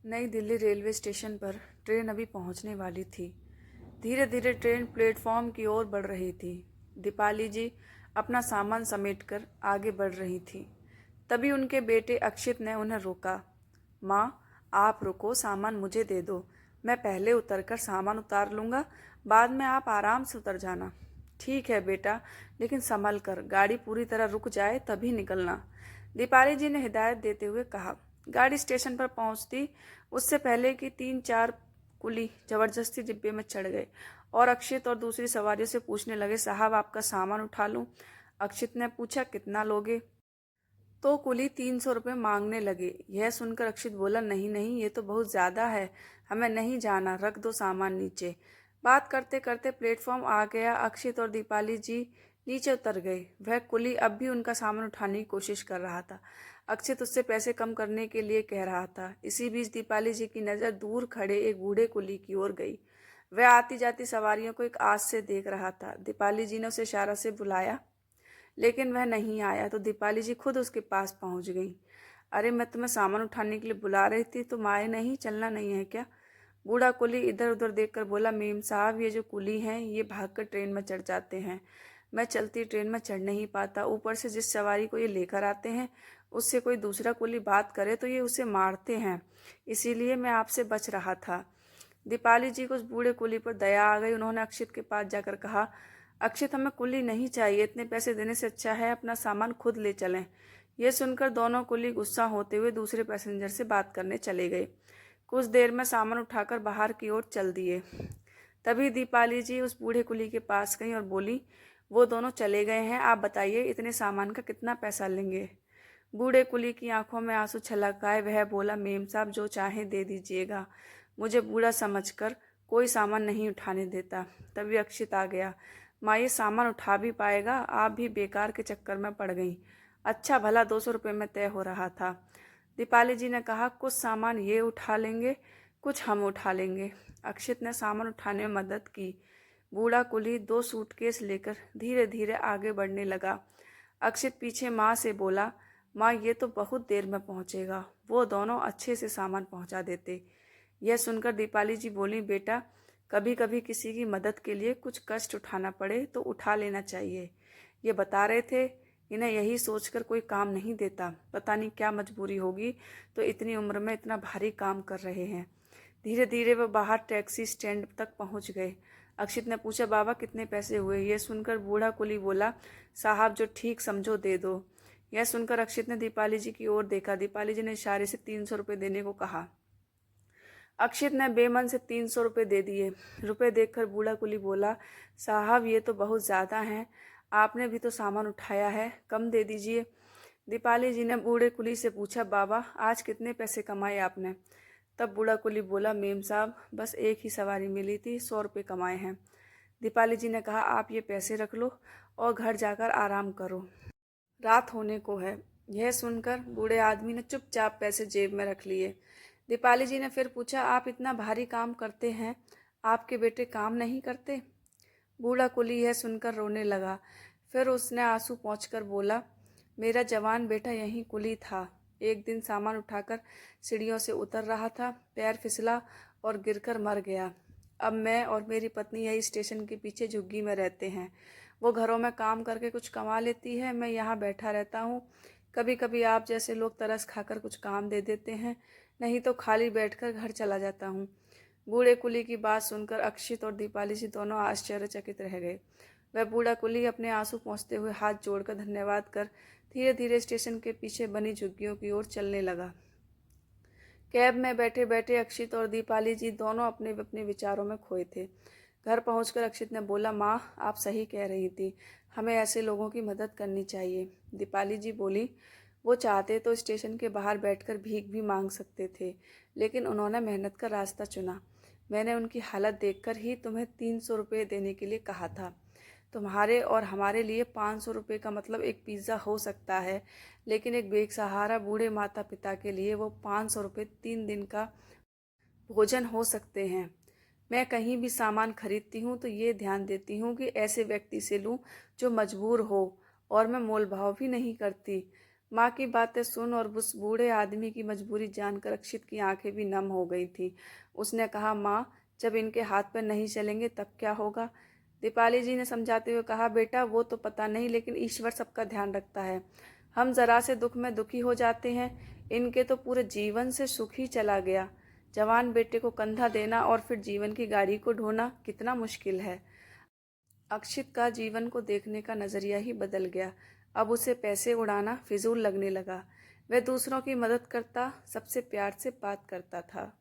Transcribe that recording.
नई Delhi railway station पर train अभी पहुंचने वाली थी। धीरे धीरे ट्रेन प्लेटफॉर्म की ओर बढ़ रही थी। दीपाली जी अपना सामान समेटकर आगे बढ़ रही थी। तभी उनके बेटे अक्षित ने उन्हें रोका। माँ, आप रुको, सामान मुझे दे दो। मैं पहले उतरकर सामान उतार लूँगा, बाद में आप आराम से उतर जाना। ठीक है बेटा, लेकिन संभल कर, गाड़ी पूरी तरह रुक जाए तभी निकलना, दीपाली जी ने हिदायत देते हुए कहा। गाड़ी स्टेशन पर पहुंचती उससे पहले कि 3-4 कुली जबरदस्ती डिब्बे में चढ़ गए और अक्षित और दूसरी सवारियों से पूछने लगे, साहब आपका सामान उठा लूं? अक्षित ने पूछा, कितना लोगे? तो कुली 300 रुपये मांगने लगे। यह सुनकर अक्षित बोला, नहीं नहीं, ये तो बहुत ज्यादा है, हमें नहीं जाना, रख दो सामान नीचे। बात करते करते प्लेटफॉर्म आ गया। अक्षित और दीपाली जी नीचे उतर गए। वह कुली अब भी उनका सामान उठाने की कोशिश कर रहा था। अक्षित उससे पैसे कम करने के लिए कह रहा था। इसी बीच दीपाली जी की नज़र दूर खड़े एक बूढ़े कुली की ओर गई। वह आती जाती सवारियों को एक आस से देख रहा था। दीपाली जी ने उसे इशारा से बुलाया, लेकिन वह नहीं आया तो दीपाली जी खुद उसके पास पहुंच गई। अरे, मैं तुम्हें सामान उठाने के लिए बुला रही थी, तुम आए नहीं, चलना नहीं है क्या? बूढ़ा कुली इधर उधर देखकर बोला, मेम साहब, ये जो कुली हैं ये भागकर ट्रेन में चढ़ जाते हैं। मैं चलती ट्रेन में चढ़ नहीं पाता। ऊपर से जिस सवारी को ये लेकर आते हैं उससे कोई दूसरा कुली बात करे तो ये उसे मारते हैं, इसीलिए मैं आपसे बच रहा था। दीपाली जी को उस बूढ़े कुली पर दया आ गई। उन्होंने अक्षित के पास जाकर कहा, अक्षित, हमें कुली नहीं चाहिए, इतने पैसे देने से अच्छा है अपना सामान खुद ले चलें। यह सुनकर दोनों कुली गुस्सा होते हुए दूसरे पैसेंजर से बात करने चले गए। कुछ देर में सामान उठाकर बाहर की ओर चल दिए। तभी दीपाली जी उस बूढ़े कुली के पास गई और बोली, वो दोनों चले गए हैं, आप बताइए इतने सामान का कितना पैसा लेंगे? बूढ़े कुली की आंखों में आंसू छलक आए। वह बोला, मेम साहब, जो चाहे दे दीजिएगा, मुझे बूढ़ा समझकर कोई सामान नहीं उठाने देता। तभी अक्षित आ गया। माँ, ये सामान उठा भी पाएगा? आप भी बेकार के चक्कर में पड़ गई। अच्छा भला 200 रुपये में तय हो रहा था। दीपाली जी ने कहा, कुछ सामान ये उठा लेंगे, कुछ हम उठा लेंगे। अक्षित ने सामान उठाने में मदद की। बूढ़ा कुली 2 सूटकेस लेकर धीरे धीरे आगे बढ़ने लगा। अक्षित पीछे माँ से बोला, माँ, ये तो बहुत देर में पहुँचेगा। वो दोनों अच्छे से सामान पहुँचा देते। यह सुनकर दीपाली जी बोली, बेटा, कभी कभी किसी की मदद के लिए कुछ कष्ट उठाना पड़े तो उठा लेना चाहिए। ये बता रहे थे, इन्हें यही सोचकर कोई काम नहीं देता, पता नहीं क्या मजबूरी होगी तो इतनी उम्र में इतना भारी काम कर रहे हैं। धीरे धीरे वह बाहर टैक्सी स्टैंड तक पहुंच गए। अक्षित ने पूछा, बाबा कितने पैसे हुए? यह सुनकर बूढ़ा कुली बोला, साहब, जो ठीक समझो दे दो। यह सुनकर अक्षित ने दीपाली जी की ओर देखा। दीपाली जी ने इशारे से 300 रुपये देने को कहा। अक्षित ने बेमन से 300 रुपये दे दिए। रुपए देखकर बूढ़ा कुली बोला, साहब, ये तो बहुत ज़्यादा हैं, आपने भी तो सामान उठाया है, कम दे दीजिए। दीपाली जी ने बूढ़े कुली से पूछा, बाबा, आज कितने पैसे कमाए आपने? तब बूढ़ा कुली बोला, मेम साहब, बस एक ही सवारी मिली थी, 100 रुपये कमाए हैं। दीपाली जी ने कहा, आप ये पैसे रख लो और घर जाकर आराम करो, रात होने को है। यह सुनकर बूढ़े आदमी ने चुपचाप पैसे जेब में रख लिए। दीपाली जी ने फिर पूछा, आप इतना भारी काम करते हैं, आपके बेटे काम नहीं करते? बूढ़ा कुली यह सुनकर रोने लगा। फिर उसने आंसू पोंछकर बोला, मेरा जवान बेटा यहीं कुली था। एक दिन सामान उठाकर सीढ़ियों से उतर रहा था, पैर फिसला और गिरकर मर गया। अब मैं और मेरी पत्नी यही स्टेशन के पीछे झुग्गी में रहते हैं। वो घरों में काम करके कुछ कमा लेती है, मैं यहाँ बैठा रहता हूँ। कभी कभी आप जैसे लोग तरस खाकर कुछ काम दे देते हैं, नहीं तो खाली बैठकर घर चला जाता हूँ। बूढ़े कुली की बात सुनकर अक्षित और दीपाली जी दोनों आश्चर्यचकित रह गए। वह बूढ़ा कुली अपने आंसू पोंछते हुए हाथ जोड़कर धन्यवाद कर धीरे धीरे स्टेशन के पीछे बनी झुग्गियों की ओर चलने लगा। कैब में बैठे बैठे अक्षित और दीपाली जी दोनों अपने अपने विचारों में खोए थे। घर पहुंचकर अक्षित ने बोला, माँ, आप सही कह रही थी, हमें ऐसे लोगों की मदद करनी चाहिए। दीपाली जी बोली, वो चाहते तो स्टेशन के बाहर बैठकर भीख भी मांग सकते थे, लेकिन उन्होंने मेहनत का रास्ता चुना। मैंने उनकी हालत देखकर ही तुम्हें 300 रुपये देने के लिए कहा था। तुम्हारे और हमारे लिए 500 रुपये का मतलब एक पिज़्ज़ा हो सकता है, लेकिन एक बेसहारा बूढ़े माता पिता के लिए वो 500 रुपये 3 दिन का भोजन हो सकते हैं। मैं कहीं भी सामान खरीदती हूँ तो ये ध्यान देती हूँ कि ऐसे व्यक्ति से लूँ जो मजबूर हो, और मैं मोल भाव भी नहीं करती। माँ की बातें सुन और उस बूढ़े आदमी की मजबूरी जानकर अक्षित की आंखें भी नम हो गई थी। उसने कहा, माँ, जब इनके हाथ पैर नहीं चलेंगे तब क्या होगा? दीपाली जी ने समझाते हुए कहा, बेटा, वो तो पता नहीं, लेकिन ईश्वर सबका ध्यान रखता है। हम जरा से दुख में दुखी हो जाते हैं, इनके तो पूरे जीवन से सुख ही चला गया। जवान बेटे को कंधा देना और फिर जीवन की गाड़ी को ढोना कितना मुश्किल है। अक्षित का जीवन को देखने का नजरिया ही बदल गया। अब उसे पैसे उड़ाना फिजूल लगने लगा। वह दूसरों की मदद करता, सबसे प्यार से बात करता था।